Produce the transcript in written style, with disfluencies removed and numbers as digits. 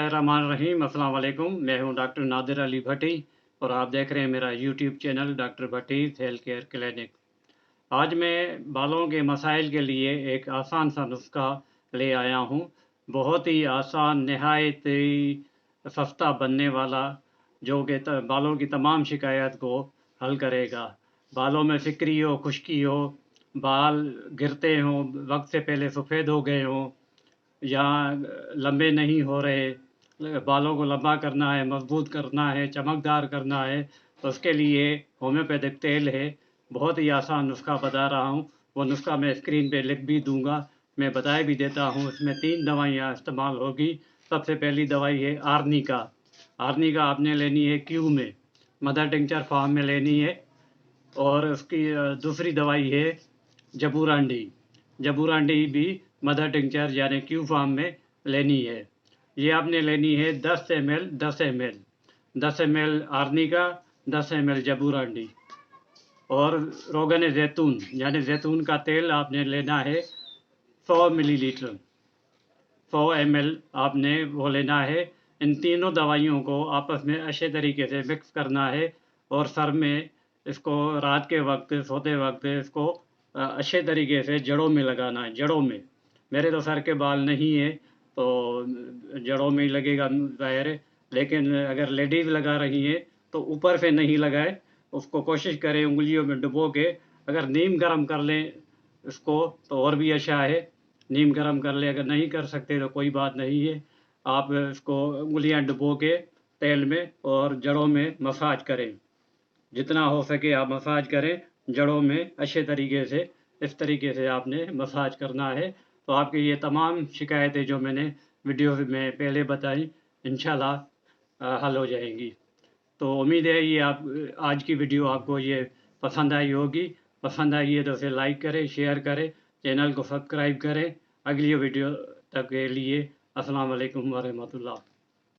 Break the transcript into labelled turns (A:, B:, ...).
A: रहमान रहीम, अस्सलाम वालेकुम। मैं हूं डॉक्टर नादिर अली भट्टी और आप देख रहे हैं मेरा यूट्यूब चैनल डॉक्टर भट्टी हेल्थ केयर क्लिनिक। आज मैं बालों के मसाइल के लिए एक आसान सा नुस्खा ले आया हूं। बहुत ही आसान, नहायत ही सस्ता बनने वाला, जो कि बालों की तमाम शिकायत को हल करेगा। बालों में सिकरी हो, खुश्की हो, बाल गिरते हों, वक्त से पहले सफ़ेद हो गए हों या लंबे नहीं हो रहे, बालों को लंबा करना है, मजबूत करना है, चमकदार करना है, तो उसके लिए होम्योपैथिक तेल है। बहुत ही आसान नुस्खा बता रहा हूँ। वो नुस्खा मैं स्क्रीन पे लिख भी दूंगा, मैं बता भी देता हूँ। इसमें 3 दवाइयाँ इस्तेमाल होगी। सबसे पहली दवाई है आर्निका। आर्निका आपने लेनी है क्यू में, मदर टिंचर फॉर्म में लेनी है। और उसकी दूसरी दवाई है जबूरांडी। जबूरांडी भी मदर टिंचर यानी क्यू फॉर्म में लेनी है। ये आपने लेनी है 10 ml 10 ml 10 ml arnica, 10 ml जबूरांडी। और रोगन जैतून यानी जैतून का तेल आपने लेना है 100 मिलीलीटर, 100 ml आपने वो लेना है। इन तीनों दवाइयों को आपस में अच्छे तरीके से मिक्स करना है और सर में इसको रात के वक्त सोते वक्त इसको अच्छे तरीके से जड़ों में लगाना है। जड़ों में, मेरे तो सर के बाल नहीं है तो जड़ों में ही लगेगा ज़ाहिर है, लेकिन अगर लेडीज़ लगा रही हैं तो ऊपर से नहीं लगाए, उसको कोशिश करें उंगलियों में डुबो के। अगर नीम गर्म कर लें इसको तो और भी अच्छा है, नीम गर्म कर लें। अगर नहीं कर सकते तो कोई बात नहीं है, आप इसको उंगलियां डुबो के तेल में और जड़ों में मसाज करें। जितना हो सके आप मसाज करें जड़ों में अच्छे तरीके से। इस तरीके से आपने मसाज करना है तो आपकी ये तमाम शिकायतें जो मैंने वीडियो में पहले बताई इंशाल्लाह हल हो जाएंगी। तो उम्मीद है ये आप आज की वीडियो आपको ये पसंद आई होगी। पसंद आई है तो इसे लाइक करें, शेयर करें, चैनल को सब्सक्राइब करें। अगली वीडियो तक के लिए अस्सलाम वालेकुम व रहमतुल्लाह।